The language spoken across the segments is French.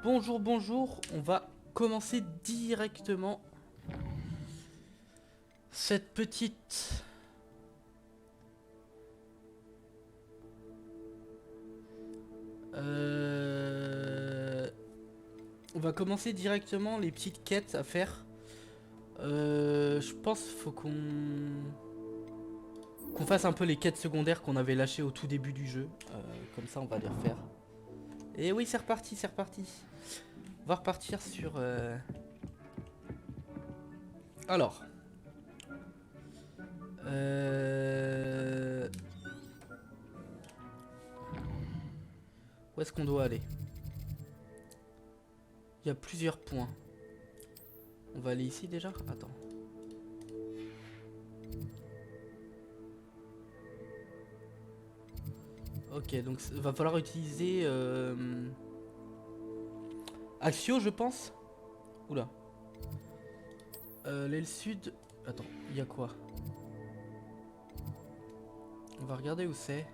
Bonjour, bonjour, on va commencer directement cette petite... On va commencer directement les petites quêtes à faire. Je pense qu'il faut qu'on fasse un peu les quêtes secondaires qu'on avait lâchées au tout début du jeu. Comme ça on va les refaire. Et oui, c'est reparti, c'est reparti. On va repartir sur... Alors... Où est-ce qu'on doit aller? Il y a plusieurs points. On va aller ici déjà? Attends. Ok, donc il va falloir utiliser... Axio, je pense. Oula. L'aile sud... Attends, il y a quoi? On va regarder où c'est.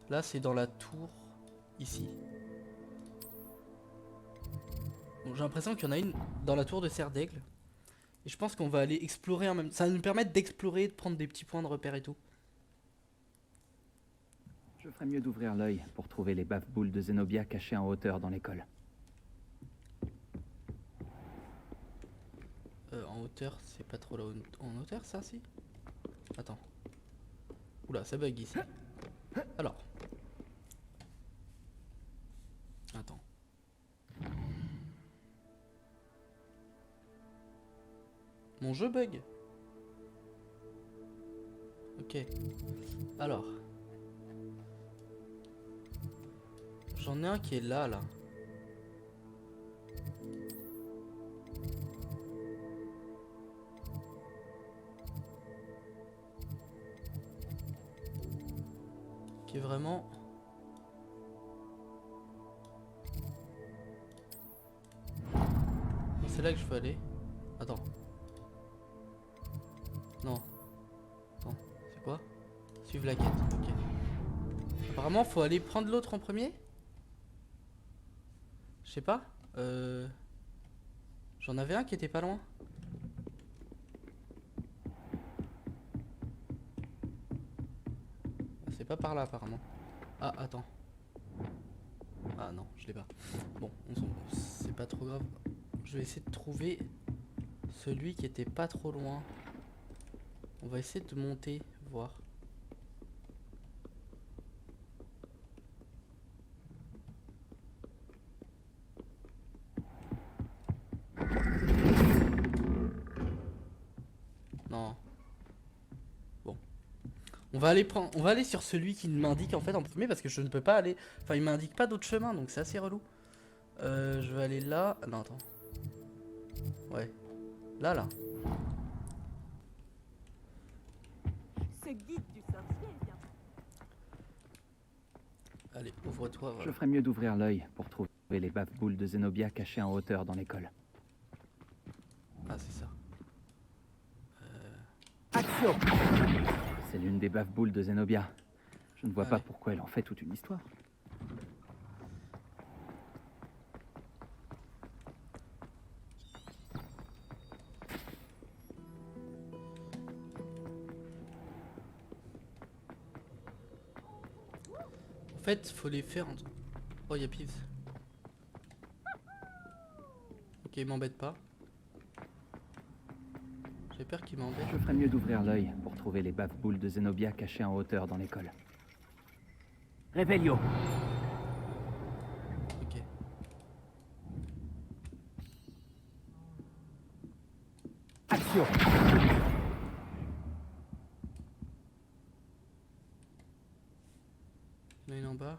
Là, c'est dans la tour. Ici. Bon, j'ai l'impression qu'il y en a une dans la tour de Serre d'Aigle. Et je pense qu'on va aller explorer en même temps. Ça va nous permettre d'explorer, de prendre des petits points de repère et tout. Je ferais mieux d'ouvrir l'œil pour trouver les baffe-boules de Zenobia cachées en hauteur dans l'école. En hauteur, c'est pas trop là en hauteur ça, si? Attends. Oula, ça bug ici. Alors. Attends. Mon jeu bug. Ok. Alors. J'en ai un qui est là. Qui est vraiment... C'est là que je veux aller. Attends. Non. Attends, c'est quoi? Suivre la quête, ok. Apparemment, faut aller prendre l'autre en premier? Je sais pas. J'en avais un qui était pas loin. C'est pas par là, apparemment. Ah, attends. Ah non, je l'ai pas. Bon, c'est pas trop grave. Je vais essayer de trouver celui qui était pas trop loin. On va essayer de monter, voir. Non. Bon. On va aller sur celui qui m'indique en fait en premier parce que je ne peux pas aller. Enfin, il m'indique pas d'autre chemin, donc c'est assez relou. Je vais aller là. Non, attends. Ouais. Là. Ce guide du sorcier est bien. Allez, ouvre-toi. Voilà. Je ferais mieux d'ouvrir l'œil pour trouver les baffe-boules de Zenobia cachées en hauteur dans l'école. Ah, c'est ça. Action! C'est l'une des baffe-boules de Zenobia. Je ne vois pas pourquoi elle en fait toute une histoire. En fait, faut les faire en... Oh, y'a Pives. Ok, il m'embête pas. J'ai peur qu'il m'embête. Je ferais mieux d'ouvrir l'œil pour trouver les baffe-boules de Zenobia cachées en hauteur dans l'école. Revelio! Ok. Action! Il y en a une en bas.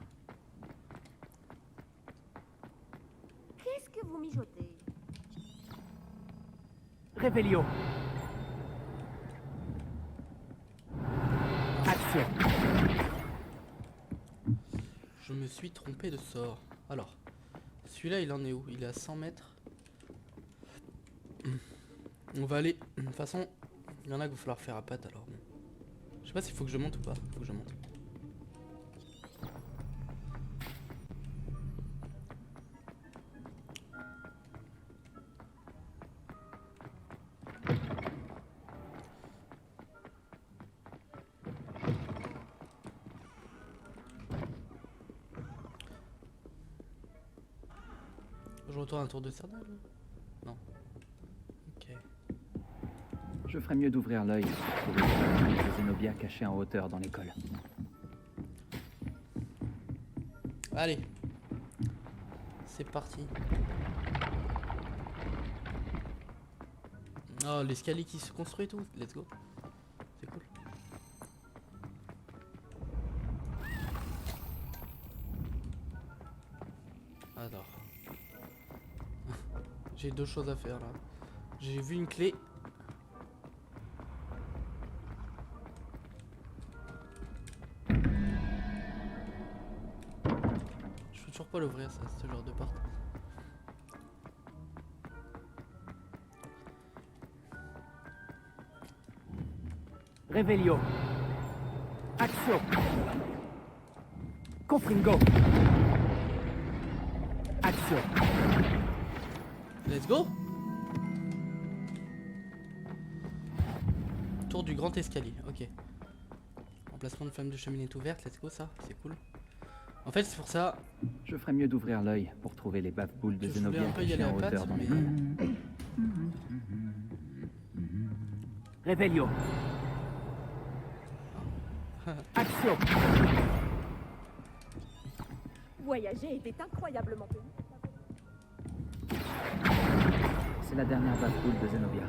Qu'est-ce que vous mijotez? Revelio! Action! Je me suis trompé de sort. Alors, celui-là, il en est où? Il est à 100 mètres. On va aller... De toute façon, il y en a qu'il va falloir faire à patte alors. Bon. Je sais pas s'il faut que je monte ou pas. Faut que je monte. Je retourne un tour de Cerdal. Non. Ok. Je ferais mieux d'ouvrir l'œil pour trouver les bafs boules de Zenobia cachés en hauteur dans l'école. Allez. C'est parti. Oh, l'escalier qui se construit et tout. Let's go. C'est cool. Alors. J'ai deux choses à faire là. J'ai vu une clé. Je peux toujours pas l'ouvrir ça, ce genre de porte. Revelio. Action. Confringo. Action. Let's go. Tour du grand escalier, ok. Emplacement de flamme de cheminée est ouverte, let's go ça, c'est cool. En fait c'est pour ça Je ferais mieux d'ouvrir l'œil pour trouver les bafs boules de que je voulais Zenobia un peu y cachés aller à en pattes, hauteur dans mais... l'école. Revelio. Action. Voyager était incroyablement pénible. C'est la dernière baffe boule de Zenobia.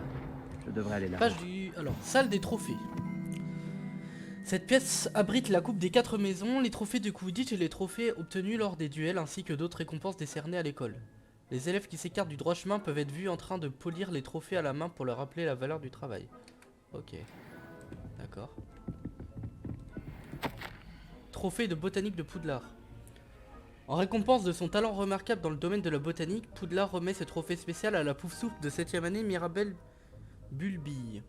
Je devrais aller là. Page du... Alors, salle des trophées. Cette pièce abrite la coupe des 4 maisons, les trophées de Quidditch et les trophées obtenus lors des duels ainsi que d'autres récompenses décernées à l'école. Les élèves qui s'écartent du droit chemin peuvent être vus en train de polir les trophées à la main pour leur rappeler la valeur du travail. Ok. D'accord. Trophée de botanique de Poudlard. En récompense de son talent remarquable dans le domaine de la botanique, Poudlard remet ce trophée spécial à la pouffe soupe de 7ème année Mirabelle Bulbille.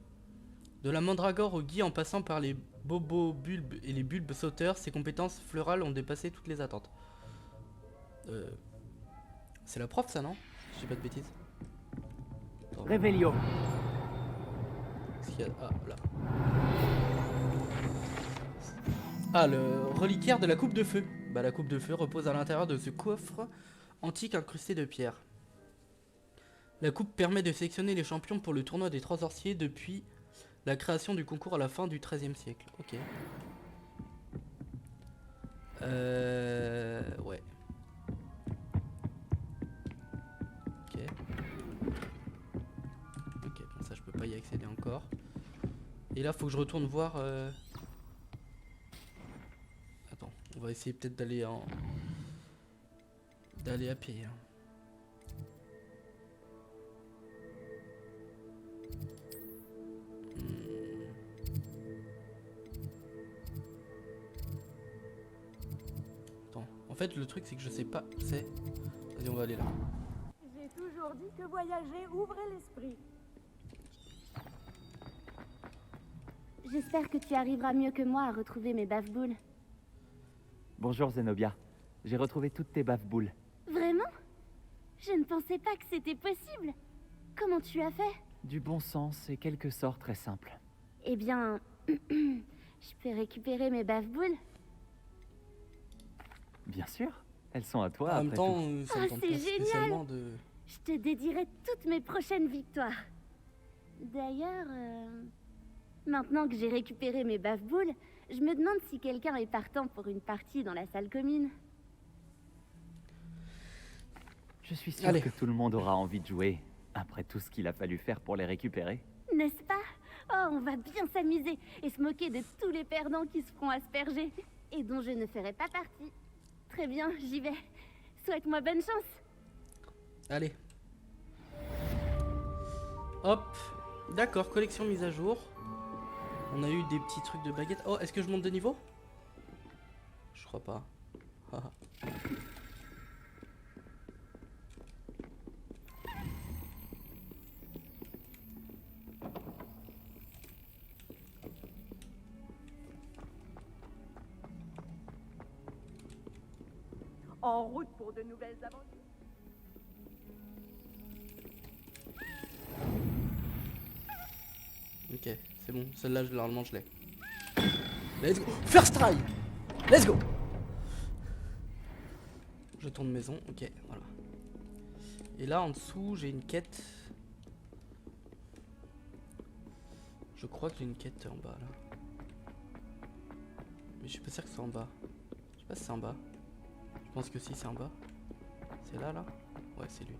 De la mandragore au gui en passant par les bobos bulbes et les bulbes sauteurs, ses compétences fleurales ont dépassé toutes les attentes. C'est la prof ça non? Je dis pas de bêtises. Attends, Revelio. qu'est-ce qu'il y a? Ah là. Ah, le reliquaire de la coupe de feu. Bah, la coupe de feu repose à l'intérieur de ce coffre antique incrusté de pierre. La coupe permet de sélectionner les champions pour le tournoi des 3 sorciers depuis la création du concours à la fin du XIIIe siècle. Ok. Ouais. Ok. Ok, bon ça je peux pas y accéder encore. Et là faut que je retourne voir... Attends, on va essayer peut-être d'aller en... d'aller à pied. Hein. Attends, en fait le truc c'est que je sais pas où c'est. Vas-y on va aller là. J'ai toujours dit que voyager ouvrait l'esprit. J'espère que tu arriveras mieux que moi à retrouver mes baffe-boules. Bonjour Zenobia. J'ai retrouvé toutes tes baffe boules. Vraiment? Je ne pensais pas que c'était possible. Comment tu as fait? Du bon sens et quelques sorts très simples. Eh bien, je peux récupérer mes baffe-boules? Bien sûr. Elles sont à toi En même après temps, tout. ça me Ah, tente c'est pas génial. spécialement de... Je te dédierai toutes mes prochaines victoires. D'ailleurs, maintenant que j'ai récupéré mes baffe-boules, je me demande si quelqu'un est partant pour une partie dans la salle commune. Je suis sûr Allez. que tout le monde aura envie de jouer, après tout ce qu'il a fallu faire pour les récupérer. N'est-ce pas? Oh, on va bien s'amuser et se moquer de tous les perdants qui se feront asperger et dont je ne ferai pas partie. Très bien, j'y vais. Souhaite-moi bonne chance. Allez. Hop. D'accord, collection mise à jour. On a eu des petits trucs de baguette. Oh, est-ce que je monte de niveau? Je crois pas. Haha. En route pour de nouvelles aventures. Ok, c'est bon. Celle-là, normalement, je l'ai. Let's go. First try. Let's go. Je tourne maison. Ok, voilà. Et là en dessous j'ai une quête. Je crois que j'ai une quête en bas là. Mais je suis pas sûr que c'est en bas. Je sais pas si c'est en bas. Je pense que si c'est en bas. C'est là là? Ouais c'est lui.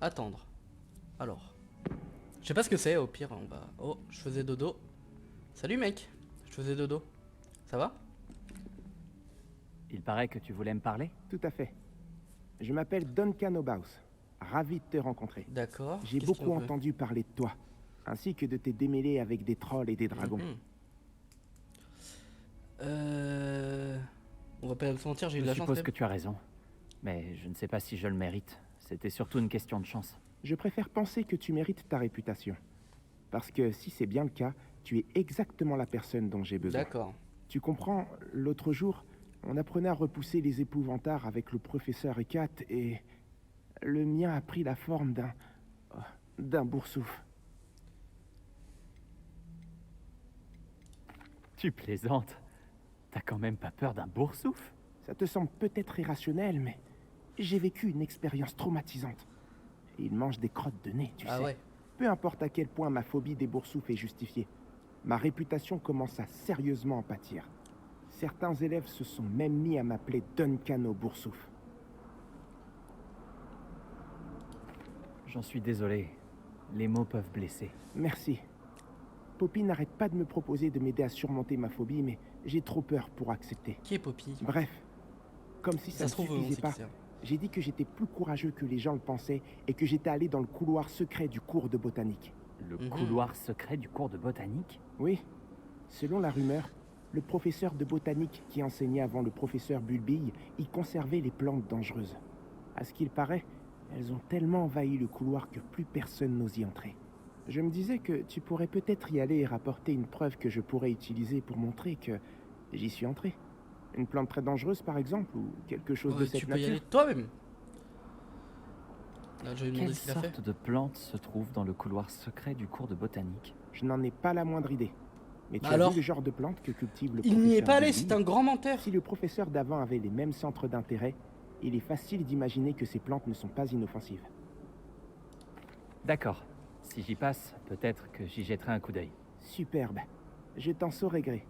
Attendre. Alors. Je sais pas ce que c'est, au pire on va... Oh, je faisais dodo. Salut mec. Je faisais dodo. Ça va? Il paraît que tu voulais me parler? Tout à fait. Je m'appelle Duncan Obaus. Ravi de te rencontrer. D'accord. J'ai Qu'est-ce beaucoup qu'on veut? entendu parler de toi, ainsi que de tes démêlés avec des trolls et des dragons. Mhm. On va pas se mentir, j'ai eu de Je la chance. suppose quand que tu as raison. Mais je ne sais pas si je le mérite. C'était surtout une question de chance. Je préfère penser que tu mérites ta réputation. Parce que si c'est bien le cas, tu es exactement la personne dont j'ai même. besoin. D'accord. Tu comprends, l'autre jour, on apprenait à repousser les épouvantards avec le professeur Ekat et... le mien a pris la forme d'un boursouf. Tu plaisantes. T'as quand même pas peur d'un boursouf? Ça te semble peut-être irrationnel, mais j'ai vécu une expérience traumatisante. Et il mange des crottes de nez, tu Ah sais. ouais. Peu importe à quel point ma phobie des boursoufs est justifiée, ma réputation commence à sérieusement en pâtir. Certains élèves se sont même mis à m'appeler Duncan au boursouf. J'en suis désolé. Les mots peuvent blesser. Merci. Poppy n'arrête pas de me proposer de m'aider à surmonter ma phobie, mais j'ai trop peur pour accepter. Qui est Poppy? Bref, comme si ça Ça se ne trouve, on suffisait sait pas, qui c'est. j'ai dit que j'étais plus courageux que les gens le pensaient et que j'étais allé dans le couloir secret du cours de botanique. Le Mhm. couloir secret du cours de botanique? Oui, selon la rumeur, le professeur de botanique qui enseignait avant le professeur Bulbille y conservait les plantes dangereuses. À ce qu'il paraît, elles ont tellement envahi le couloir que plus personne n'ose y entrer. Je me disais que tu pourrais peut-être y aller et rapporter une preuve que je pourrais utiliser pour montrer que j'y suis entré. Une plante très dangereuse par exemple, ou quelque chose de Ouais, cette tu peux y nature. aller toi-même. Là, je vais lui Quelle demander ce qu'il a fait. sorte de plante se trouve dans le couloir secret du cours de botanique? Je n'en ai pas la moindre idée. Mais tu Bah as alors vu le genre de plante que cultive le Il n'y est professeur pas allé, Bulbille? c'est un grand menteur. Si le professeur d'avant avait les mêmes centres d'intérêt, il est facile d'imaginer que ces plantes ne sont pas inoffensives. D'accord. Si j'y passe, peut-être que j'y jetterai un coup d'œil. Superbe. Je t'en saurai gré.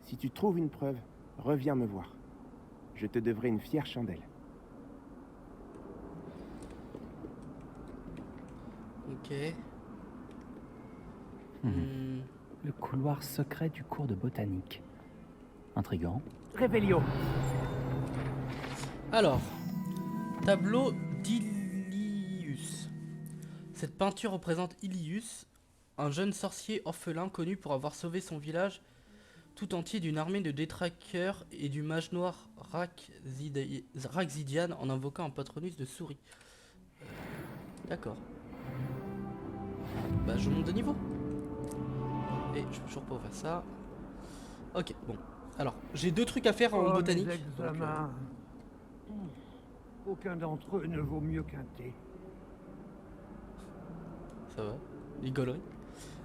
Si tu trouves une preuve, reviens me voir. Je te devrai une fière chandelle. Ok. Mhm. Hmm. Le couloir secret du cours de botanique. Intriguant. Révélio. Alors, tableau d'Ilius. Cette peinture représente Ilius, un jeune sorcier orphelin connu pour avoir sauvé son village tout entier d'une armée de détraqueurs et du mage noir Rakzidian en invoquant un patronus de souris. D'accord. Bah je monte de niveau. Et je peux toujours pas faire ça. Ok, bon. Alors, j'ai deux trucs à faire en botanique. Mes donc, examens. Aucun d'entre eux ne vaut mieux qu'un thé. ça va. Les gauleries.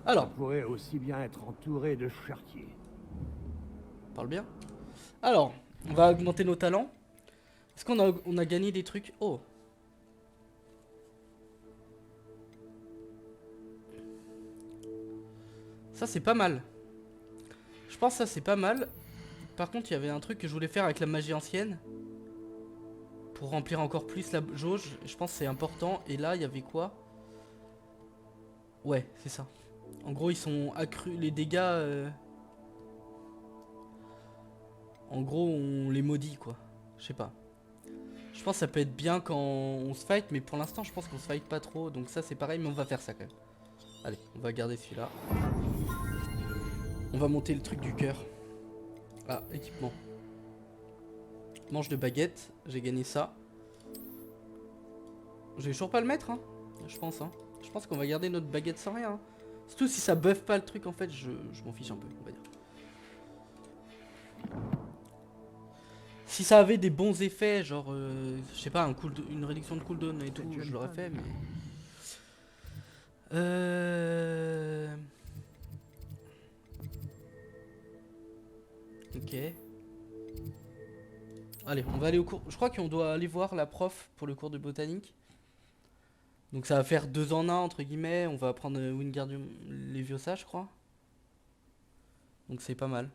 Alors, On pourrait aussi bien être entouré de chartiers. parle bien. Alors, on va augmenter nos talents. Est-ce qu'on a gagné des trucs? Oh. Ça c'est pas mal. Je pense que ça c'est pas mal. Par contre il y avait un truc que je voulais faire avec la magie ancienne. Pour remplir encore plus la jauge. Je pense que c'est important. Et là il y avait quoi? Ouais c'est ça. En gros ils sont accrus. Les dégâts en gros on les maudit quoi. Je sais pas. Je pense que ça peut être bien quand on se fight. Mais pour l'instant je pense qu'on se fight pas trop. Donc ça c'est pareil mais on va faire ça quand même. Allez on va garder celui-là. On va monter le truc du cœur. Ah, équipement. Manche de baguette, j'ai gagné ça. Je vais toujours pas le mettre, hein. Je pense, hein. Je pense qu'on va garder notre baguette sans rien. Hein. Surtout si ça buff pas le truc, en fait, je m'en fiche un peu, on va dire. Si ça avait des bons effets, genre, je sais pas, une réduction de cooldown et tout, je l'aurais fait, mais... Ok. Allez, on va aller au cours. Je crois qu'on doit aller voir la prof pour le cours de botanique. Donc ça va faire 2 en 1 entre guillemets. On va apprendre Wingardium Leviosa, je crois. Donc c'est pas mal.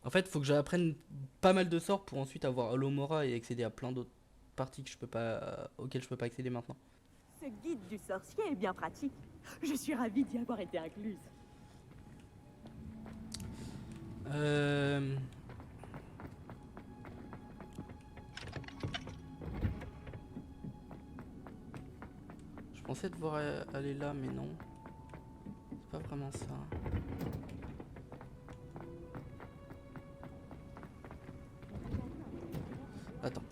En fait, faut que j'apprenne pas mal de sorts pour ensuite avoir Holomora et accéder à plein d'autres parties que je peux pas, auxquelles je peux pas accéder maintenant. Ce guide du sorcier est bien pratique. Je suis ravie d'y avoir été incluse. Je pensais devoir aller là, mais non. C'est pas vraiment ça. Attends.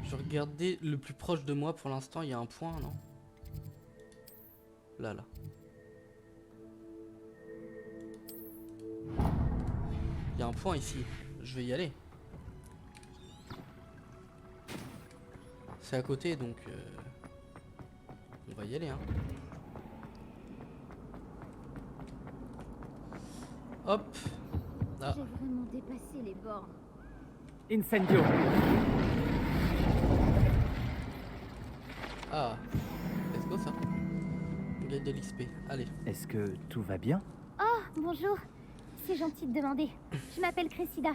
Je regardais le plus proche de moi pour l'instant, il y a un point, non? Là. Il y a un point ici. Je vais y aller. C'est à côté, donc on va y aller, hein. Hop. Ah. J'ai vraiment dépassé les bornes. Incendio. Ah. Let's go ça. Guide de l'XP. Allez. Est-ce que tout va bien? Oh, bonjour. C'est gentil de demander. Je m'appelle Cressida.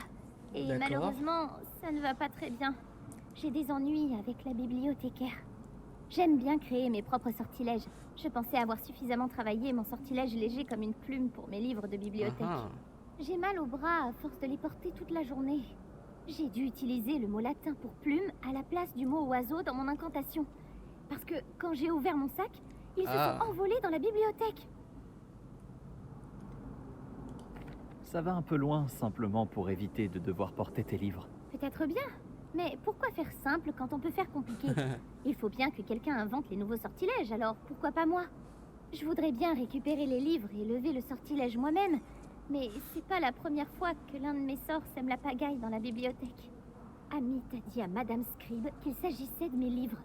Et D'accord. malheureusement, ça ne va pas très bien. J'ai des ennuis avec la bibliothécaire. J'aime bien créer mes propres sortilèges. Je pensais avoir suffisamment travaillé mon sortilège léger comme une plume pour mes livres de bibliothèque. Ah. J'ai mal au bras à force de les porter toute la journée. J'ai dû utiliser le mot latin pour plume à la place du mot oiseau dans mon incantation. Parce que quand j'ai ouvert mon sac, ils se sont envolés dans la bibliothèque. Ça va un peu loin, simplement pour éviter de devoir porter tes livres. Peut-être bien. Mais pourquoi faire simple quand on peut faire compliqué? Il faut bien que quelqu'un invente les nouveaux sortilèges, alors pourquoi pas moi? Je voudrais bien récupérer les livres et lever le sortilège moi-même, mais c'est pas la première fois que l'un de mes sorts sème la pagaille dans la bibliothèque. Amit a dit à Madame Scribe qu'il s'agissait de mes livres.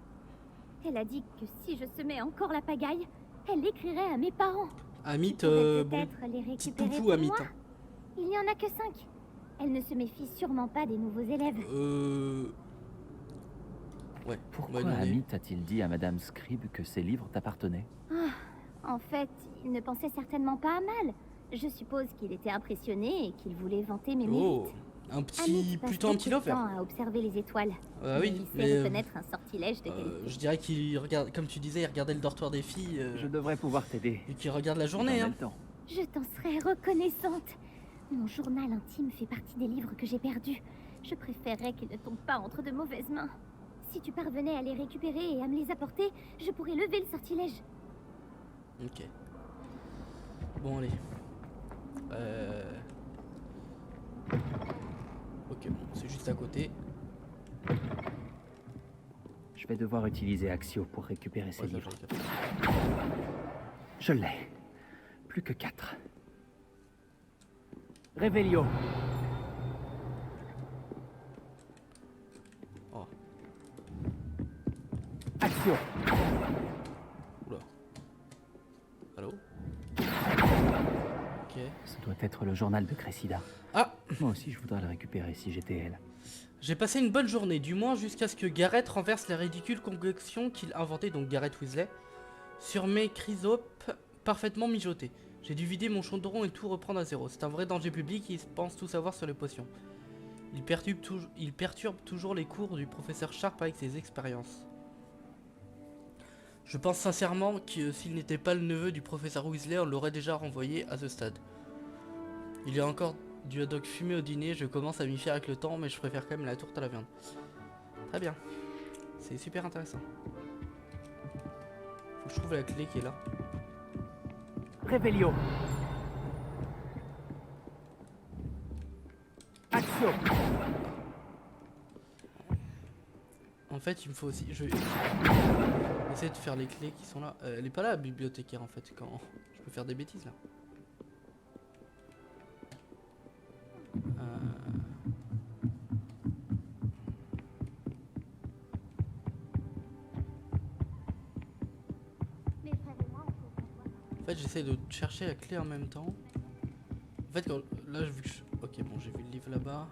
Elle a dit que si je semais encore la pagaille, elle l'écrirait à mes parents. Amit, Pourrait bon. peut-être les Petit récupérer poupou pour Amit. moi. Il n'y en a que 5. Elle ne se méfie sûrement pas des nouveaux élèves. Ouais. Pourquoi on va demander. Amit a-t-il dit à Madame Scribe que ses livres t'appartenaient? En fait, il ne pensait certainement pas à mal. Je suppose qu'il était impressionné et qu'il voulait vanter mes Oh. mérites. Un petit. Amit passe Plutôt un petit beaucoup de lover. temps à observer les étoiles. Ah oui, il sait mais. reconnaître un sortilège de qualité. Je dirais qu'il regarde, comme tu disais, il regardait le dortoir des filles. Je devrais pouvoir t'aider. Et qu'il regarde la si journée, t'en as hein. le temps. Je t'en serais reconnaissante. Mon journal intime fait partie des livres que j'ai perdus. Je préférerais qu'ils ne tombent pas entre de mauvaises mains. Si tu parvenais à les récupérer et à me les apporter, je pourrais lever le sortilège. Ok. Bon, allez. Ok, bon, c'est juste à côté. Je vais devoir utiliser Axio pour récupérer ces Ouais, ça, livres. j'aurais capté. Je l'ai. Plus que 4. Revelio. Oh, Axio. oula. Allô? Ok. Ce doit être le journal de Cressida. Ah! Moi aussi, je voudrais le récupérer si j'étais elle. J'ai passé une bonne journée, du moins jusqu'à ce que Garrett renverse la ridicule concoction qu'il inventait, donc Garrett Weasley, sur mes chrysopes parfaitement mijotés. J'ai dû vider mon chaudron et tout reprendre à zéro. C'est un vrai danger public, il pense tout savoir sur les potions. Il perturbe toujours les cours du professeur Sharp avec ses expériences. Je pense sincèrement que s'il n'était pas le neveu du professeur Weasley, on l'aurait déjà renvoyé à ce stade. Il y a encore du hot dog fumé au dîner, je commence à m'y faire avec le temps, mais je préfère quand même la tourte à la viande. Très bien. C'est super intéressant. Faut que je trouve la clé qui est là. Revelio. Axio. En fait, il me faut aussi... Je vais essayer de faire les clés qui sont là. Elle est pas là, la bibliothécaire, en fait, quand je peux faire des bêtises, là. Mes frères et moi, on faut qu'on soit- En fait, j'essaie de chercher la clé en même temps. En fait, là, vu que je... Ok, bon, j'ai vu le livre là-bas.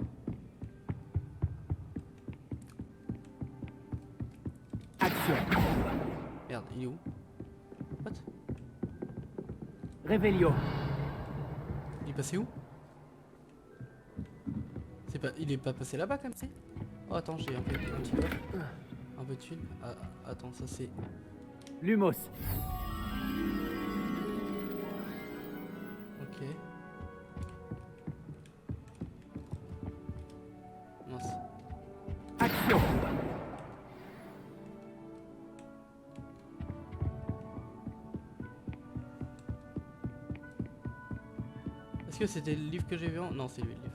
Action. Merde, il est où? What? Réveillon. Il est passé où? C'est pas... Il est pas passé là-bas comme ça? Oh attends, j'ai un petit peu... Un peu de thune. Ah, attends, ça c'est... Lumos. Ok. Mince. Action. Est-ce que c'était le livre que j'ai vu en... Non, c'est lui le livre.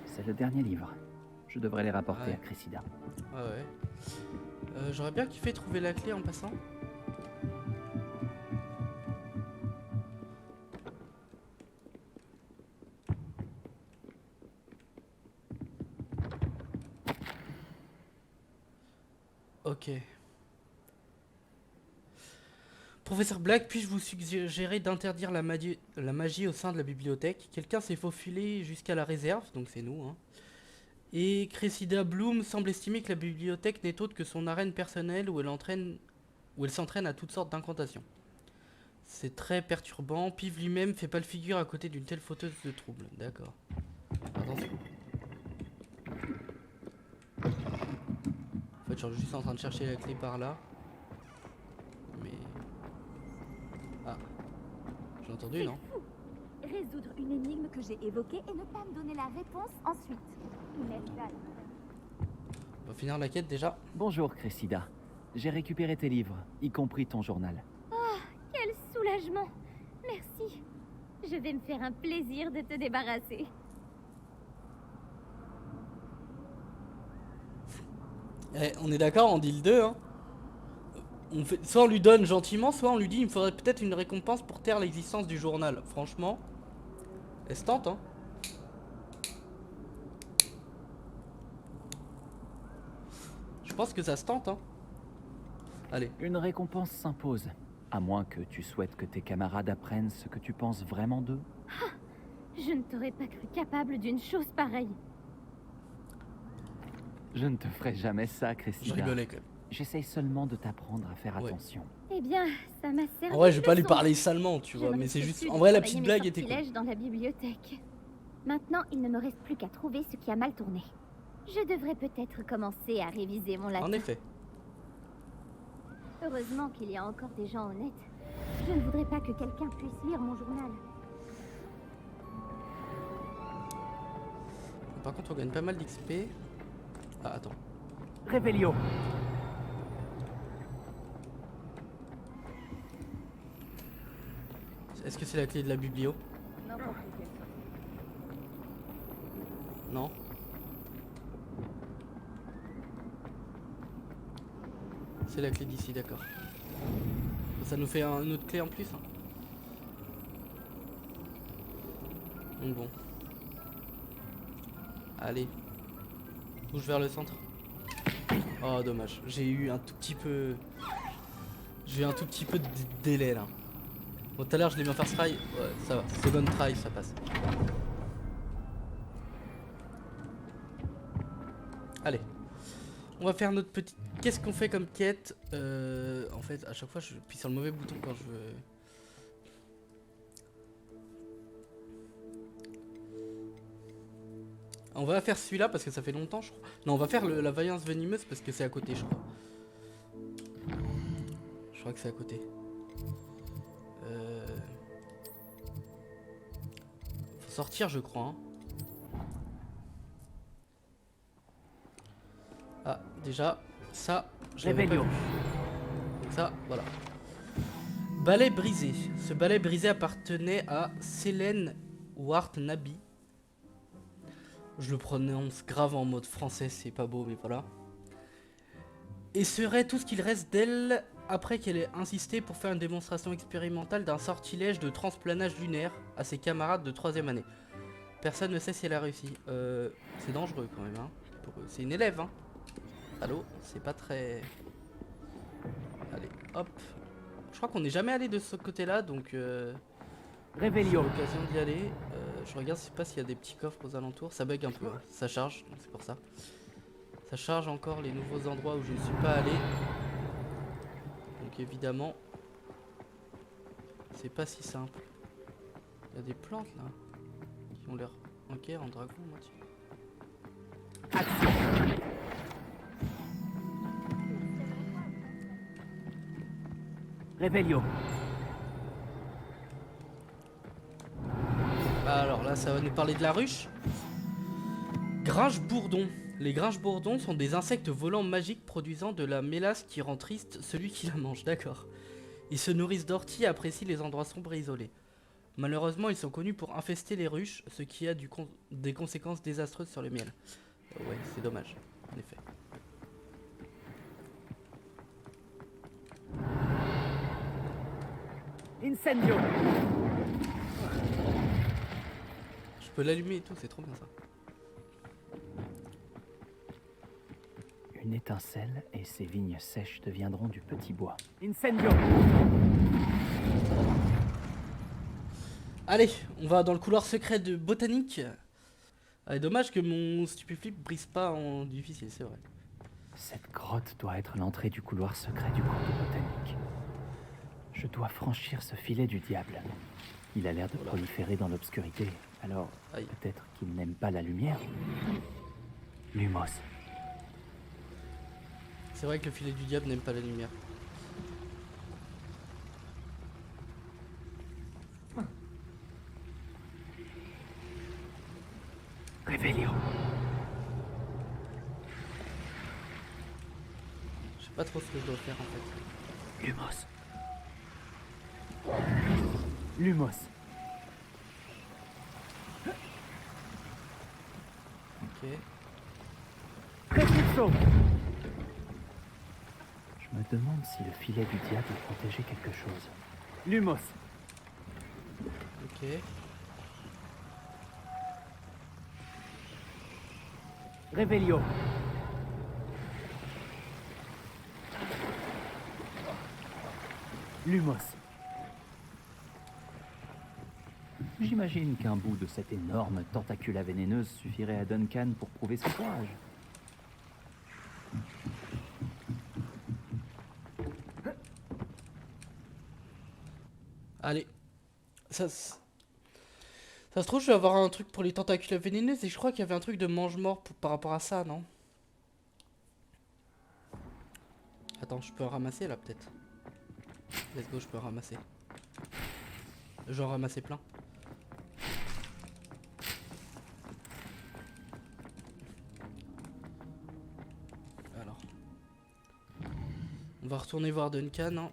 C'est le dernier livre. Je devrais les rapporter Ouais. à Cressida. Ah ouais. J'aurais bien kiffé trouver la clé en passant. Ok. Professeur Black, puis-je vous suggérer d'interdire la magie au sein de la bibliothèque? Quelqu'un s'est faufilé jusqu'à la réserve, donc c'est nous, hein. Et Cressida Bloom semble estimer que la bibliothèque n'est autre que son arène personnelle où elle s'entraîne à toutes sortes d'incantations. C'est très perturbant. Piv lui-même fait pas le figure à côté d'une telle fauteuse de troubles. D'accord. Attention. En fait, je suis juste en train de chercher la clé par là. Mais... Ah. J'ai entendu, non? Résoudre une énigme que j'ai évoquée et ne pas me donner la réponse ensuite. Merde. On va finir la quête déjà. Bonjour Cressida. J'ai récupéré tes livres, y compris ton journal. Quel soulagement. Merci. Je vais me faire un plaisir de te débarrasser. Eh, on est d'accord, on dit le 2, hein. Soit on lui donne gentiment, soit on lui dit il me faudrait peut-être une récompense pour taire l'existence du journal. Franchement, elle se tente, hein. Je pense que ça se tente, hein. Allez. Une récompense s'impose, à moins que tu souhaites que tes camarades apprennent ce que tu penses vraiment d'eux. Je ne t'aurais pas cru capable d'une chose pareille. Je ne te ferai jamais ça, Je Cressida. rigolais quand même. J'essaye seulement de t'apprendre à faire Ouais. attention. Eh bien, ça m'a servi. En vrai, je vais de pas lui leçon. parler salement, tu Je vois, ne mais c'est risque juste. plus En de vrai, la travailler petite mes blague était cool. sortilèges dans la bibliothèque. Maintenant, il ne me reste plus qu'à trouver ce qui a mal tourné. Je devrais peut-être commencer à réviser mon latin. En effet. Heureusement qu'il y a encore des gens honnêtes. Je ne voudrais pas que quelqu'un puisse lire mon journal. Par contre, on gagne pas mal d'XP. Ah, attends. Réveillon. Est-ce que c'est la clé de la biblio? Non. C'est la clé d'ici, d'accord. Ça nous fait une autre clé en plus, hein. Donc bon. Allez. Bouge vers le centre. Oh dommage. J'ai eu un tout petit peu... J'ai eu un tout petit peu de délai là. Bon, tout à l'heure je l'ai mis en first try. Ouais, ça va. Second try, ça passe. Allez. On va faire notre petite... Qu'est-ce qu'on fait comme quête? En fait, à chaque fois, je pisse sur le mauvais bouton quand je veux... On va faire celui-là parce que ça fait longtemps, je crois. Non, on va faire la vaillance venimeuse parce que c'est à côté, je crois. Je crois que c'est à côté. Faut sortir, je crois, hein. Ah, déjà, ça, je l'avais pas vu. Donc ça, voilà. Balai brisé. Ce balai brisé appartenait à Selene Wartnaby. Je le prononce grave en mode français, c'est pas beau, mais voilà. Et serait tout ce qu'il reste d'elle après qu'elle ait insisté pour faire une démonstration expérimentale d'un sortilège de transplanage lunaire à ses camarades de 3ème année. Personne ne sait si elle a réussi. C'est dangereux quand même, hein. C'est une élève, hein. Allô, c'est pas très... Allez, hop. Je crois qu'on n'est jamais allé de ce côté-là, donc... Réveillon. l'occasion d'y aller. Je regarde, je sais pas s'il y a des petits coffres aux alentours. Ça bug un peu, hein. Ça charge, donc c'est pour ça. Ça charge encore les nouveaux endroits où je ne suis pas allé. Donc évidemment, c'est pas si simple. Il y a des plantes là qui ont l'air ok en dragon moitié. Réveillon. Alors là, ça va nous parler de la ruche. Grinche-bourdon. Les grinche-bourdons sont des insectes volants magiques produisant de la mélasse qui rend triste celui qui la mange, d'accord. Ils se nourrissent d'orties et apprécient les endroits sombres et isolés. Malheureusement, ils sont connus pour infester les ruches, ce qui a des conséquences désastreuses sur le miel. Ouais, c'est dommage, en effet. Incendio. Je peux l'allumer et tout, c'est trop bien ça. Une étincelle et ces vignes sèches deviendront du petit bois. Incendio. Allez, on va dans le couloir secret de botanique. Ah, dommage que mon stupéflip brise pas en difficile, c'est vrai. Cette grotte doit être l'entrée du couloir secret du cours de botanique. Je dois franchir ce filet du diable. Il a l'air de proliférer dans l'obscurité, alors Aïe. peut-être qu'il n'aime pas la lumière. Lumos. C'est vrai que le filet du diable n'aime pas la lumière. Réveillon. Je sais pas trop ce que je dois faire en fait. Lumos. Lumos. Ok. Préfixo. Je me demande si le filet du diable protégeait quelque chose. Lumos. Ok. Réveillon. Lumos. J'imagine qu'un bout de cette énorme tentacula vénéneuse suffirait à Duncan pour prouver son courage. Allez. Ça se trouve, je vais avoir un truc pour les tentacules vénéneuses et je crois qu'il y avait un truc de mange-mort par rapport à ça, non? Attends, je peux en ramasser là peut-être. Let's go, je peux en ramasser. J'en ramassais plein. Alors. On va retourner voir Duncan, hein.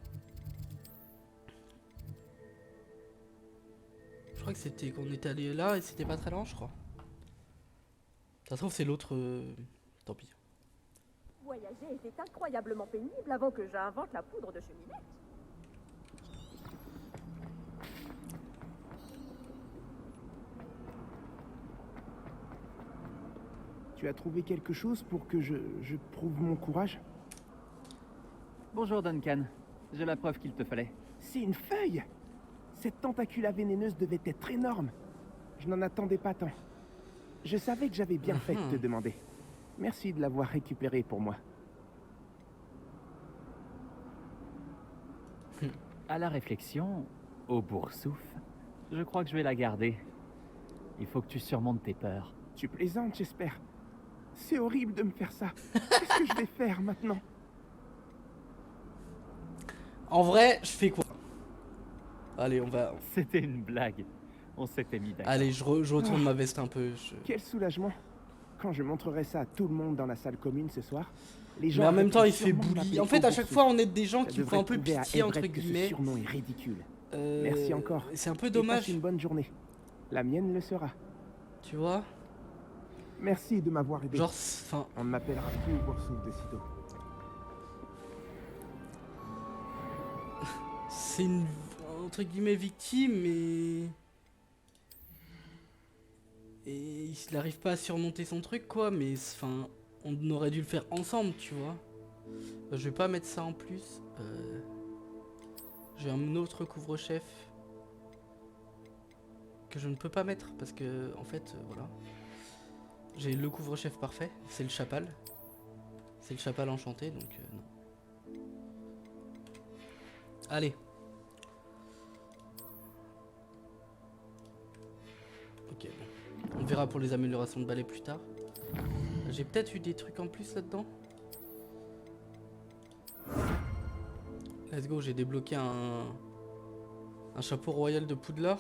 Je crois que c'était qu'on était allé là et c'était pas très loin, je crois. Ça se trouve, c'est l'autre. Tant pis. Voyager était incroyablement pénible avant que j'invente la poudre de cheminette. Tu as trouvé quelque chose pour que je prouve mon courage? Bonjour Duncan. J'ai la preuve qu'il te fallait. C'est une feuille! Cette tentacula vénéneuse devait être énorme. Je n'en attendais pas tant. Je savais que j'avais bien fait de te demander. Merci de l'avoir récupérée pour moi. À la réflexion, au boursouf, je crois que je vais la garder. Il faut que tu surmontes tes peurs. Tu plaisantes, j'espère. C'est horrible de me faire ça. Qu'est-ce que je vais faire maintenant? En vrai, je fais quoi? Allez, on va. C'était une blague. On s'était mis d'accord. Allez, je retourne ma veste un peu. Quel soulagement. Quand je montrerai ça à tout le monde dans la salle commune ce soir, les gens... Mais en même temps, il fait sûrement bully. m'appeler En fait, à chaque Oboursouf. fois, on aide des gens Ça qui font devrait un peu prouver à pitié, entre Everett que ce guillemets. surnom est ridicule. Merci encore. C'est un peu Et dommage, passe une bonne journée. La mienne le sera. tu vois. Merci de m'avoir aidé. Genre, enfin, On ne m'appellera plus Oboursouf de sitôt. c'est une entre guillemets victime, mais et il n'arrive pas à surmonter son truc, quoi. Mais enfin, on aurait dû le faire ensemble, tu vois. Je vais pas mettre ça en plus. J'ai un autre couvre-chef que je ne peux pas mettre parce que en fait voilà. J'ai le couvre-chef parfait, c'est le chapal. C'est le chapal enchanté donc non. Allez. Ok bon. On verra pour les améliorations de balai plus tard. J'ai peut-être eu des trucs en plus là-dedans. Let's go, j'ai débloqué un chapeau royal de Poudlard.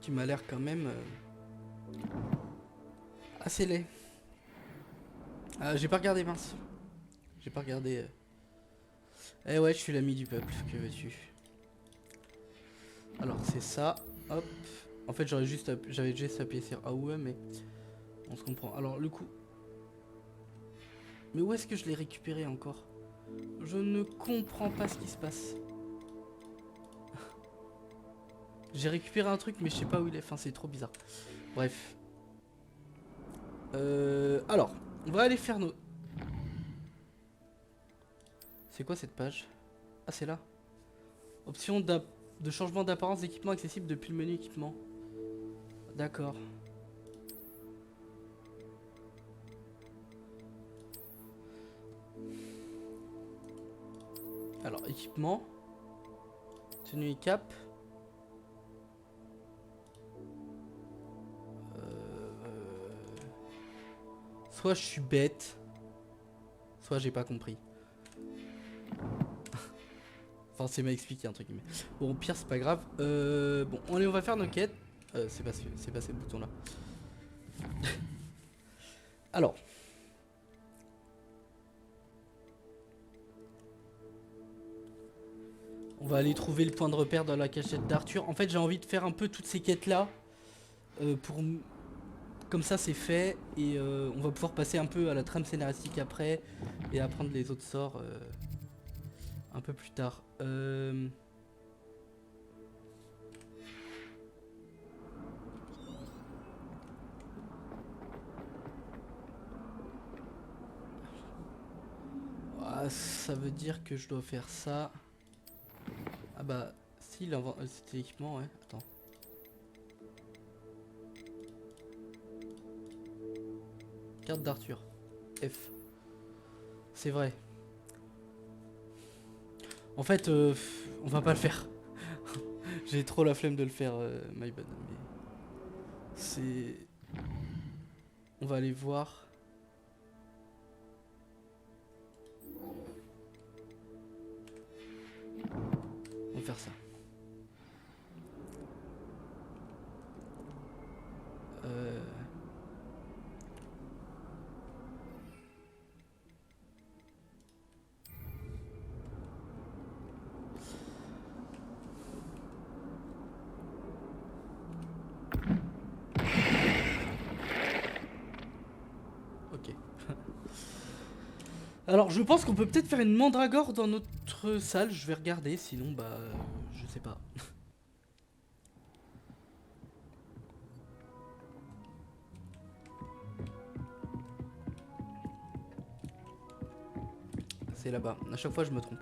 Qui m'a l'air quand même assez laid. J'ai pas regardé, mince. J'ai pas regardé. Eh ouais, je suis l'ami du peuple, que veux-tu. Alors c'est ça, hop. En fait j'avais juste appuyé sur AOE mais on se comprend. Alors le coup. Mais où est-ce que je l'ai récupéré encore? Je ne comprends pas ce qui se passe. J'ai récupéré un truc mais je sais pas où il est. Enfin c'est trop bizarre. Bref. Alors, on va aller faire nos... C'est quoi cette page? Ah c'est là. Option de changement d'apparence d'équipement accessible depuis le menu équipement. D'accord. Alors équipement. Tenue et cap. Soit je suis bête, soit j'ai pas compris. Enfin, c'est m'a expliqué un truc. Mais... Bon, au pire, c'est pas grave. Bon, allez, on va faire nos quêtes. C'est pas ces boutons-là. Alors. On va aller trouver le point de repère dans la cachette d'Arthur. En fait, j'ai envie de faire un peu toutes ces quêtes-là. Pour... Comme ça c'est fait et on va pouvoir passer un peu à la trame scénaristique après et apprendre les autres sorts un peu plus tard. Ah, ça veut dire que je dois faire ça. Ah bah si c'était l'équipement ouais. Attends. Carte d'Arthur. F. C'est vrai. En fait, on va pas le faire. J'ai trop la flemme de le faire, my bad. Mais c'est... On va aller voir. On va faire ça. Ok. Alors je pense qu'on peut peut-être faire une mandragore dans notre salle. Je vais regarder, sinon bah je sais pas. C'est là-bas. À chaque fois je me trompe.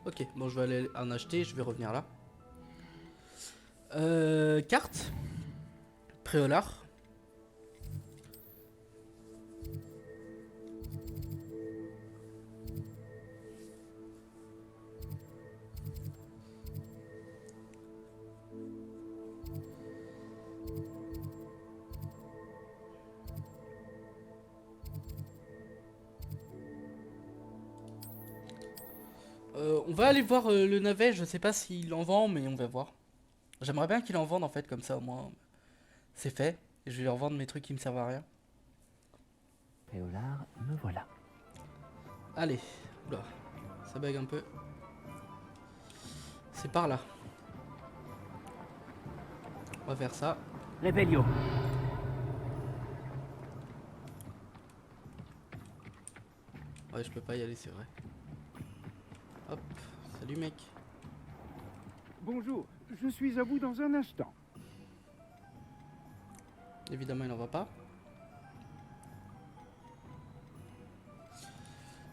Ok, bon je vais aller en acheter, je vais revenir là. Carte. Préolard. On va aller voir le navet, je sais pas s'il en vend, mais on va voir. J'aimerais bien qu'il en vende en fait, comme ça au moins c'est fait. Et je vais leur vendre mes trucs qui me servent à rien. Préolard, me voilà. Allez, oula, ça bug un peu. C'est par là. On va faire ça. Rebellio. Ouais, je peux pas y aller, c'est vrai. Hop, salut mec. Bonjour, je suis à vous dans un instant. Évidemment, il n'en va pas.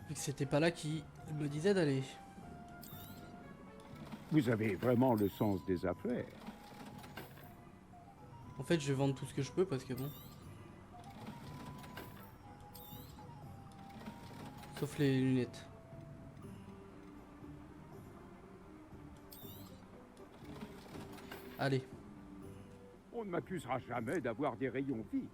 Vu que c'était pas là qu'il me disait d'aller. Vous avez vraiment le sens des affaires. En fait, je vais vendre tout ce que je peux parce que bon. Sauf les lunettes. Allez. On ne m'accusera jamais d'avoir des rayons vides.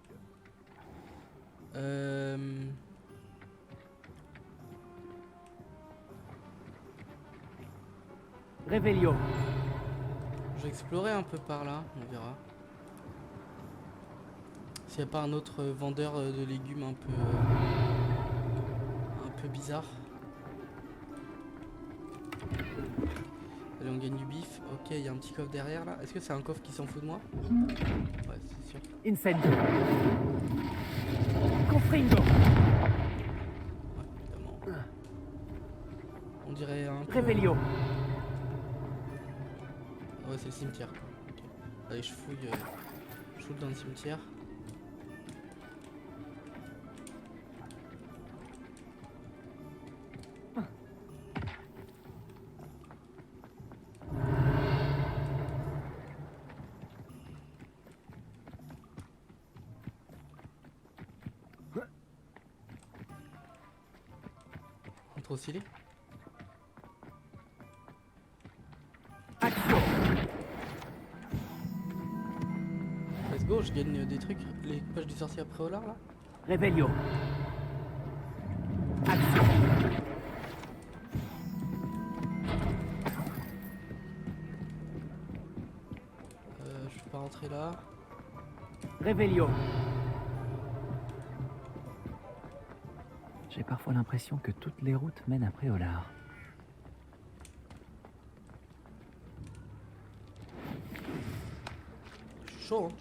Réveillon. Je vais explorer un peu par là, on verra. S'il n'y a pas un autre vendeur de légumes un peu bizarre. Allez, on gagne du bif. Ok, il y a un petit coffre derrière là. Est-ce que c'est un coffre qui s'en fout de moi? Ouais, c'est sûr. Incendio. Confringo. Ouais, évidemment. On dirait un peu... Réveillon. Ah ouais, c'est le cimetière quoi. Ok. Allez, je fouille dans le cimetière. Trop stylé. Action. Let's go, je gagne des trucs. Les pages du sorcier après au lard là. Réveillon. Action. Je peux pas rentrer là. Réveillon. J'ai parfois l'impression que toutes les routes mènent à Préolard. Je suis chaud hein.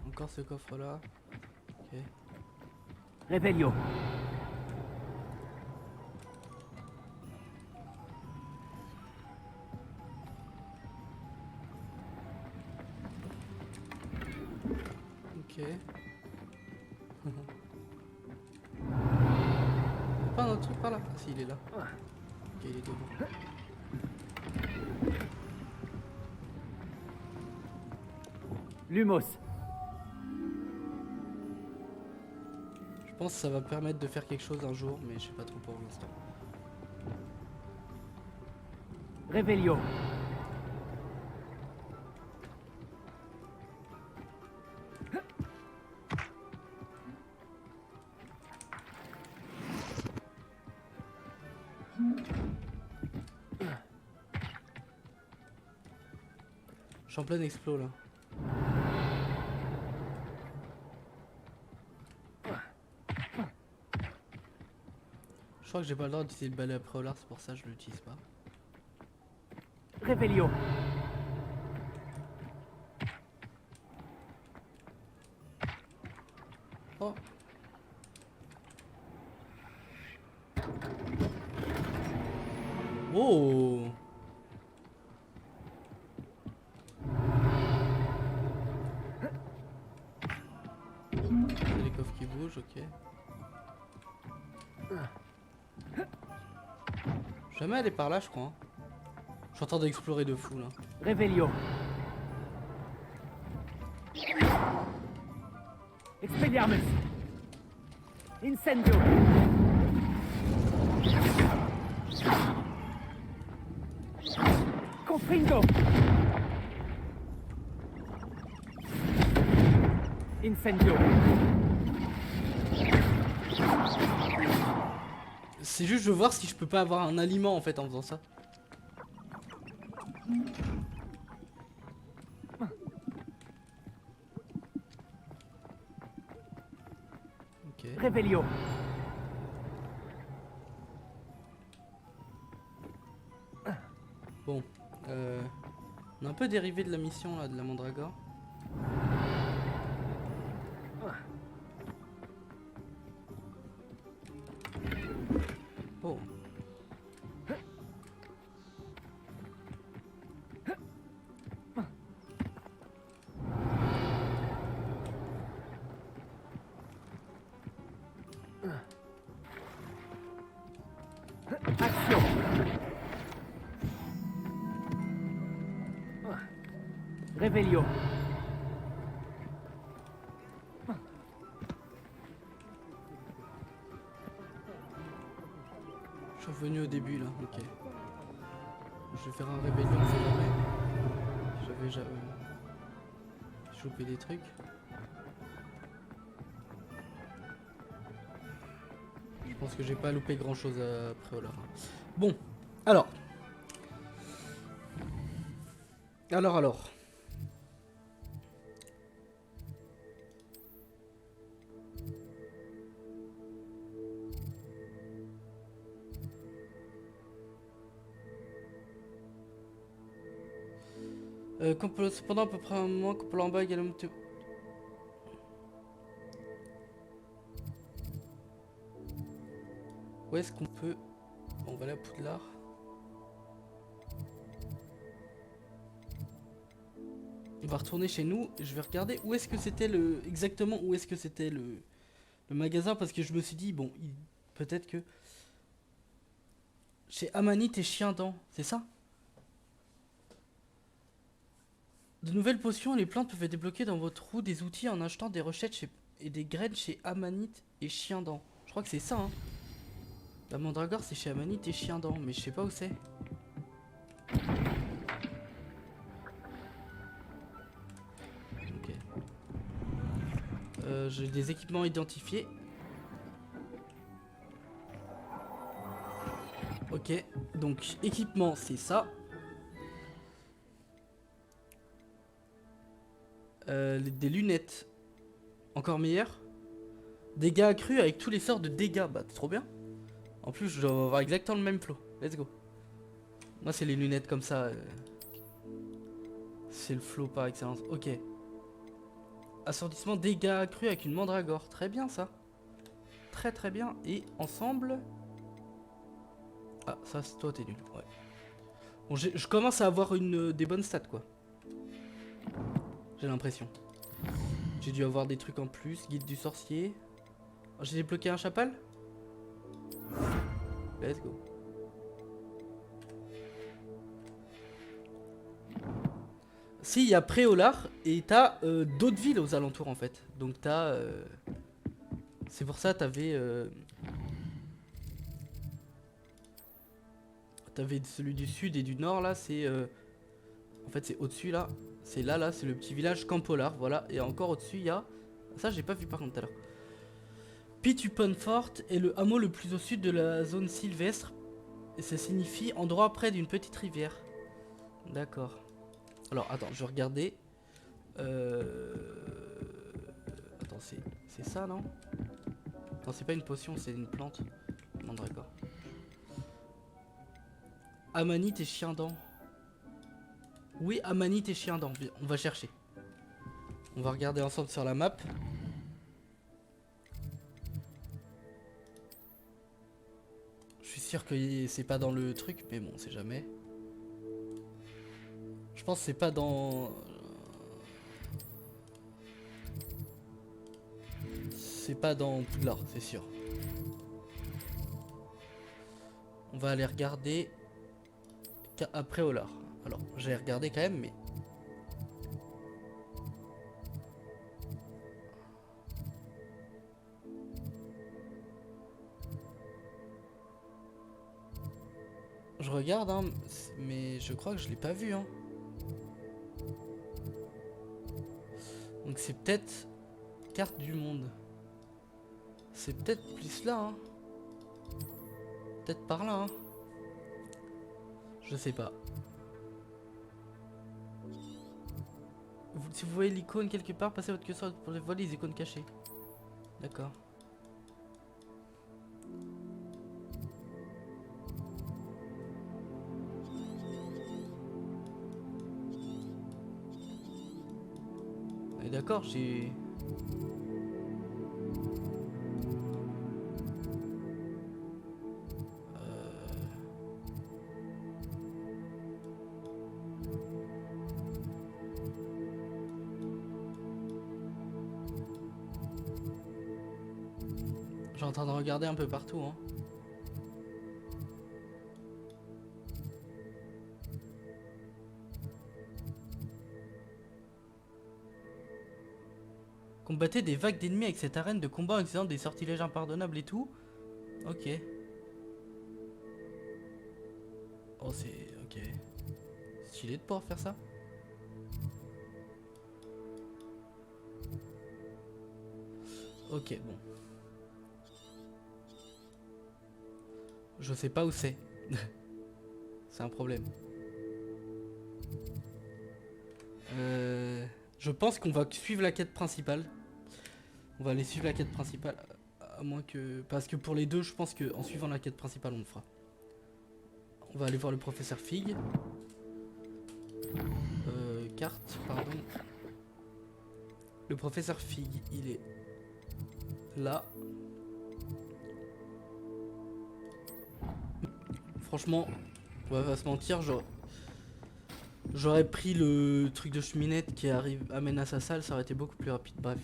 Encore ce coffre là. Ok. Réveillon. Ok. Pas un autre truc par là. Ah si, il est là. Ok, il est debout. Lumos. Je pense que ça va permettre de faire quelque chose un jour, mais je sais pas trop pour l'instant. Réveillon. Je suis en plein explo là. Je crois que j'ai pas le droit d'utiliser le balai après au lard, c'est pour ça que je l'utilise pas. Réveillon. Oh. Oh. C'est les coffres qui bougent, ok. Jamais aller par là, je crois. Hein. Je suis en train d'explorer de fou là. Réveillon. Expelliarmus. Incendio. Confringo. Incendio. C'est juste je veux voir si je peux pas avoir un aliment en fait en faisant ça. Ok. Réveillon. Bon. On a un peu dérivé de la mission là, de la mandragore. Réveillon. Je suis revenu au début là, ok. Je vais faire un rébellion, c'est jamais. J'avais chopé des trucs. Je pense que j'ai pas loupé grand chose après Olar. Bon, alors. Alors. Cependant, à peu près un moment, qu'on peut en bas également. Où est-ce qu'on peut... Bon, on va aller à Poudlard. On va retourner chez nous. Je vais regarder où est-ce que c'était le... Exactement où est-ce que c'était le magasin. Parce que je me suis dit, bon, peut-être que... Chez Amanite et Chiendent, c'est ça? De nouvelles potions et les plantes peuvent être débloquées dans votre roue des outils en achetant des rochettes et des graines chez Amanite et Chiendent. Je crois que c'est ça, hein. La mandragore c'est chez Amanite et Chiendent, mais je sais pas où c'est. Ok. J'ai des équipements identifiés. Ok, donc équipement c'est ça. Des lunettes. Encore meilleur. Dégâts accrus avec tous les sorts de dégâts. Bah trop bien. En plus je dois avoir exactement le même flow. Let's go. Moi c'est les lunettes comme ça. C'est le flow par excellence. Ok. Assortissement dégâts accrus avec une mandragore. Très bien ça. Très très bien. Et ensemble... Ah ça toi t'es nul. Ouais. Bon je commence à avoir des bonnes stats quoi. J'ai l'impression. J'ai dû avoir des trucs en plus. Guide du sorcier. Oh, j'ai débloqué un chapal. Let's go. Si, il y a Préolard et t'as d'autres villes aux alentours en fait. Donc t'as... C'est pour ça t'avais... T'avais celui du sud et du nord là, c'est... En fait c'est au-dessus là. C'est là, c'est le petit village Campolar, voilà. Et encore au-dessus, il y a... Ça, j'ai pas vu par contre tout à l'heure. Pituponfort est le hameau le plus au sud de la zone sylvestre. Et ça signifie endroit près d'une petite rivière. D'accord. Alors, attends, je vais regarder. Attends, c'est ça, non? Non, c'est pas une potion, c'est une plante. Non, d'accord. Amanite et Chiendent. Oui, Amanite et Chiendent. On va chercher. On va regarder ensemble sur la map. Je suis sûr que c'est pas dans le truc, mais bon, on sait jamais. Je pense que c'est pas dans... C'est pas dans Poudlard, c'est sûr. On va aller regarder après Olar. Alors, j'ai regardé quand même, mais... Je regarde, hein, mais je crois que je l'ai pas vu, hein. Donc c'est peut-être... Carte du monde. C'est peut-être plus là, hein. Peut-être par là, hein. Je sais pas. Si vous voyez l'icône quelque part, passez votre curseur pour voir les icônes cachées. D'accord. Et d'accord, j'ai... Je suis en train de regarder un peu partout, hein. Combattez des vagues d'ennemis avec cette arène de combat en utilisant des sortilèges impardonnables et tout. Ok. Oh, c'est... ok. Stylé de pouvoir faire ça. Ok, bon. Je sais pas où c'est. C'est un problème. Je pense qu'on va suivre la quête principale. On va aller suivre la quête principale. À moins que... Parce que pour les deux, je pense qu'en suivant la quête principale, on le fera. On va aller voir le professeur Fig. Carte, pardon. Le professeur Fig, il est là. Franchement, on va pas se mentir, j'aurais pris le truc de cheminette qui amène à sa salle, ça aurait été beaucoup plus rapide. Bref.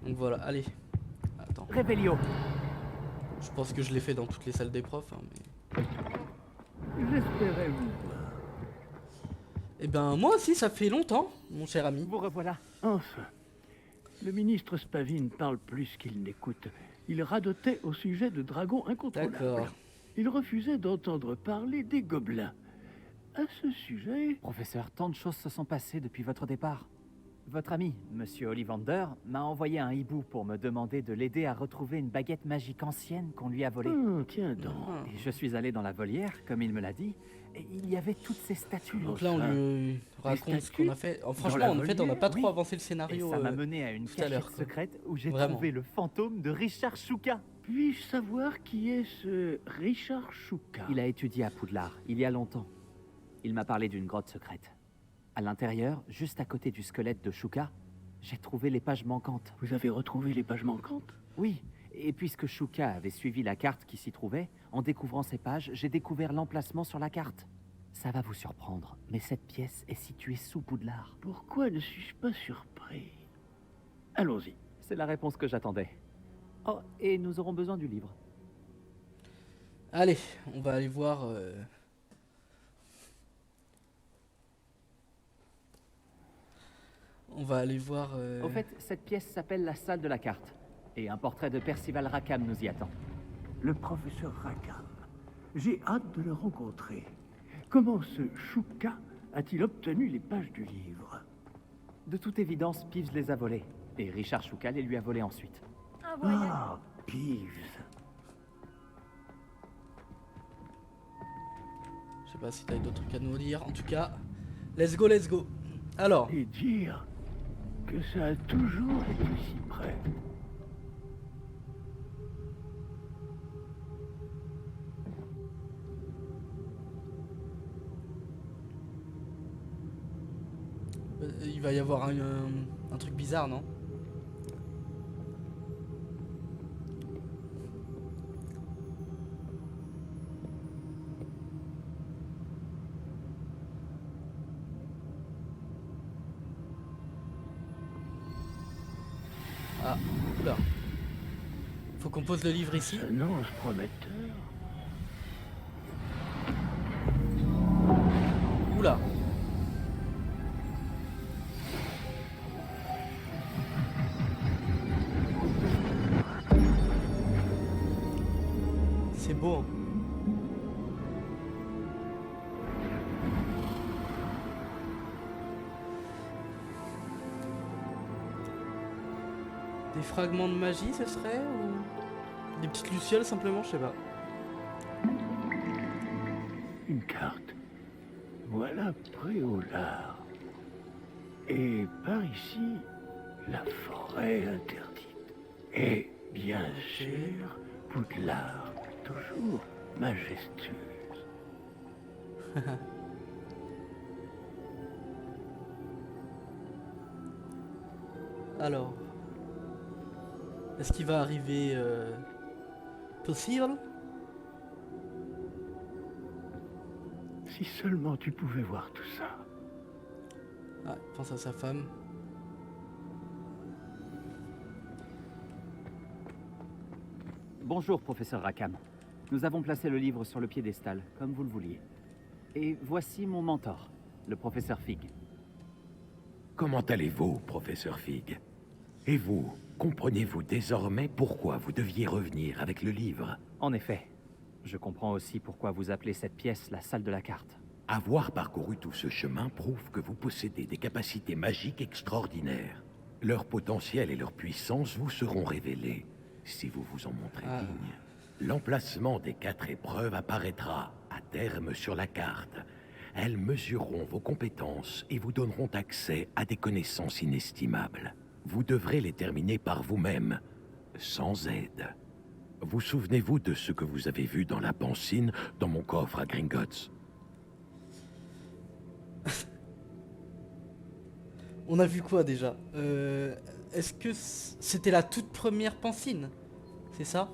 Donc voilà, allez. Attends. Rébellio. Je pense que je l'ai fait dans toutes les salles des profs. Hein, mais... J'espérais vous voir. Eh ben moi aussi, ça fait longtemps, mon cher ami. Vous revoilà. Enfin, le ministre Spavin parle plus qu'il n'écoute. Il radotait au sujet de dragons incontrôlables. D'accord. Il refusait d'entendre parler des gobelins. À ce sujet, Professeur, tant de choses se sont passées depuis votre départ. Votre ami, Monsieur Ollivander, m'a envoyé un hibou pour me demander de l'aider à retrouver une baguette magique ancienne qu'on lui a volée. tiens donc. Ah. Et je suis allé dans la volière, comme il me l'a dit, et il y avait toutes ces statues. Donc là, on lui raconte ce qu'on a fait. Oh, franchement, la en fait, on n'a pas trop Oui. avancé le Et scénario. ça m'a mené à une tout à l'heure, cachette quoi. secrète où j'ai Vraiment. trouvé le fantôme de Richard Shuka. Puis-je savoir qui est ce Richard Shuka? Il a étudié à Poudlard, il y a longtemps. Il m'a parlé d'une grotte secrète. À l'intérieur, juste à côté du squelette de Shuka, j'ai trouvé les pages manquantes. Vous avez retrouvé les pages manquantes? Oui, et puisque Shuka avait suivi la carte qui s'y trouvait, en découvrant ces pages, j'ai découvert l'emplacement sur la carte. Ça va vous surprendre, mais cette pièce est située sous Poudlard. Pourquoi ne suis-je pas surpris? Allons-y. C'est la réponse que j'attendais. Oh, et nous aurons besoin du livre. Allez, on va aller voir... On va aller voir... Au fait, cette pièce s'appelle la salle de la carte. Et un portrait de Percival Rackham nous y attend. Le professeur Rackham. J'ai hâte de le rencontrer. Comment ce Shuka a-t-il obtenu les pages du livre? De toute évidence, Peeves les a volées. Et Richard Shuka les lui a volées ensuite. Un voyage. Ah, Peeves. Je sais pas si t'as d'autres trucs à nous dire. En tout cas, let's go, let's go. Alors, Et dire que ça a toujours été si près. il va y avoir un truc bizarre, non? Ah, oula. Faut qu'on pose le livre ici. S'annonce prometteur. Oula. C'est beau, hein. Des fragments de magie, ce serait ou des petites lucioles simplement, je sais pas. Une carte. Voilà Préolard. Et par ici, la forêt interdite. Et bien sûr, Poudlard, toujours majestueuse. Alors, est-ce qu'il va arriver possible? Si seulement tu pouvais voir tout ça. Ah, il pense à sa femme. Bonjour, professeur Rackham. Nous avons placé le livre sur le piédestal, comme vous le vouliez. Et voici mon mentor, le professeur Fig. Comment allez-vous, professeur Fig? Et vous, comprenez-vous désormais pourquoi vous deviez revenir avec le livre? En effet, je comprends aussi pourquoi vous appelez cette pièce la salle de la carte. Avoir parcouru tout ce chemin prouve que vous possédez des capacités magiques extraordinaires. Leur potentiel et leur puissance vous seront révélés, si vous vous en montrez digne. L'emplacement des 4 épreuves apparaîtra, à terme, sur la carte. Elles mesureront vos compétences et vous donneront accès à des connaissances inestimables. Vous devrez les terminer par vous-même, sans aide. Vous souvenez-vous de ce que vous avez vu dans la pancine, dans mon coffre à Gringotts? On a vu quoi déjà? Est-ce que c'était la toute première pancine? C'est ça?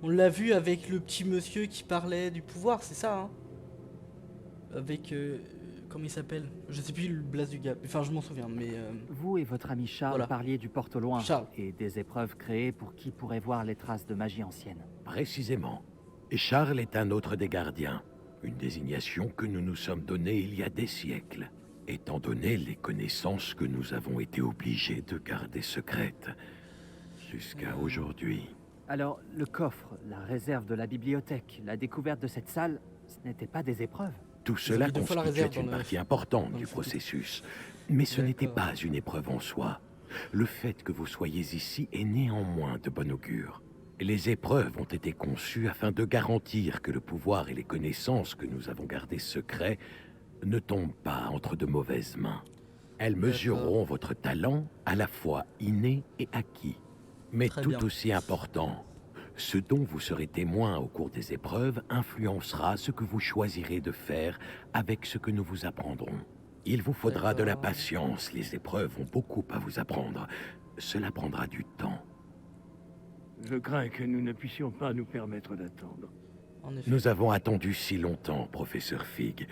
On l'a vu avec le petit monsieur qui parlait du pouvoir, c'est ça, hein? Avec... comment il s'appelle? Je sais plus le blaze du gars. Enfin, je m'en souviens, mais... Vous et votre ami Charles voilà. parliez du porte au loin Charles. et des épreuves créées pour qui pourrait voir les traces de magie ancienne. Précisément. Et Charles est un autre des gardiens. Une désignation que nous nous sommes donnée il y a des siècles. Étant donné les connaissances que nous avons été obligés de garder secrètes. Jusqu'à aujourd'hui. Alors, le coffre, la réserve de la bibliothèque, la découverte de cette salle, ce n'étaient pas des épreuves? Tout cela constituait une partie importante du processus. Mais ce n'était pas une épreuve en soi. Le fait que vous soyez ici est néanmoins de bon augure. Les épreuves ont été conçues afin de garantir que le pouvoir et les connaissances que nous avons gardées secrets ne tombent pas entre de mauvaises mains. Elles mesureront votre talent, à la fois inné et acquis. Mais tout aussi important, ce dont vous serez témoin au cours des épreuves influencera ce que vous choisirez de faire avec ce que nous vous apprendrons. Il vous faudra de la patience, les épreuves ont beaucoup à vous apprendre. Cela prendra du temps. Je crains que nous ne puissions pas nous permettre d'attendre. Nous avons attendu si longtemps, professeur Fig.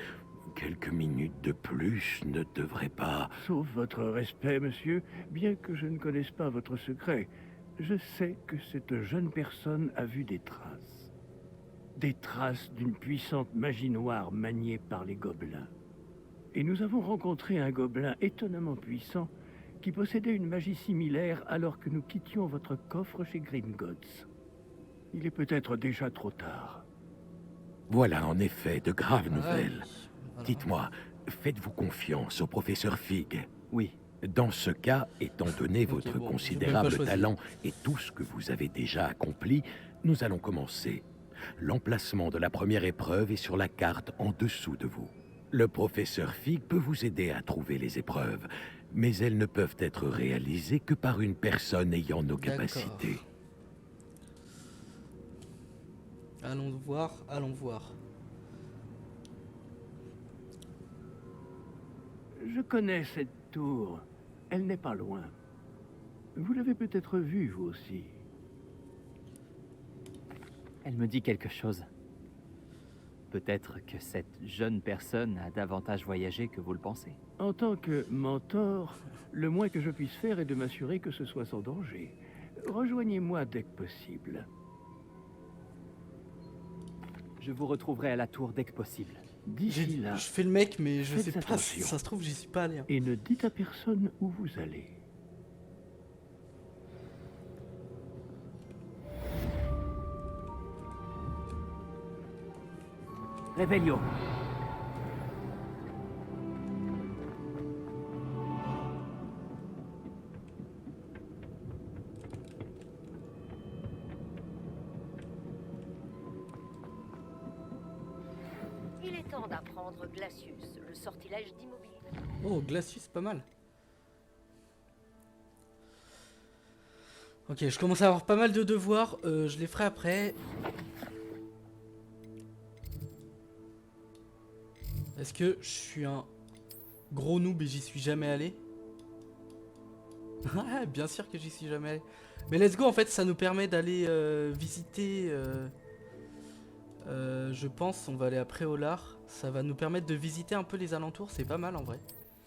Quelques minutes de plus ne devraient pas... Sauf votre respect, monsieur, bien que je ne connaisse pas votre secret, je sais que cette jeune personne a vu des traces. Des traces d'une puissante magie noire maniée par les gobelins. Et nous avons rencontré un gobelin étonnamment puissant qui possédait une magie similaire alors que nous quittions votre coffre chez Gringotts. Il est peut-être déjà trop tard. Voilà en effet de graves nouvelles. Dites-moi, faites-vous confiance au professeur Fig? Oui. Dans ce cas, étant donné votre considérable talent et tout ce que vous avez déjà accompli, nous allons commencer. L'emplacement de la première épreuve est sur la carte en dessous de vous. Le professeur Fig peut vous aider à trouver les épreuves, mais elles ne peuvent être réalisées que par une personne ayant nos capacités. Allons voir, allons voir. Je connais cette tour. Elle n'est pas loin. Vous l'avez peut-être vue, vous aussi. Elle me dit quelque chose. Peut-être que cette jeune personne a davantage voyagé que vous le pensez. En tant que mentor, le moins que je puisse faire est de m'assurer que ce soit sans danger. Rejoignez-moi dès que possible. Je vous retrouverai à la tour dès que possible. D'ici là, je fais le mec, mais je sais faites pas, attention. ça se trouve, j'y suis pas allé. Hein. Et ne dites à personne où vous allez. Réveillon. Il est temps d'apprendre Glacius, le sortilège d'immobilier. Oh, Glacius, pas mal. Ok, je commence à avoir pas mal de devoirs, je les ferai après. Est-ce que je suis un gros noob et j'y suis jamais allé? Ah, bien sûr que j'y suis jamais allé. Mais let's go, en fait, ça nous permet d'aller visiter... je pense, on va aller à Préolard. Ça va nous permettre de visiter un peu les alentours, c'est pas mal en vrai.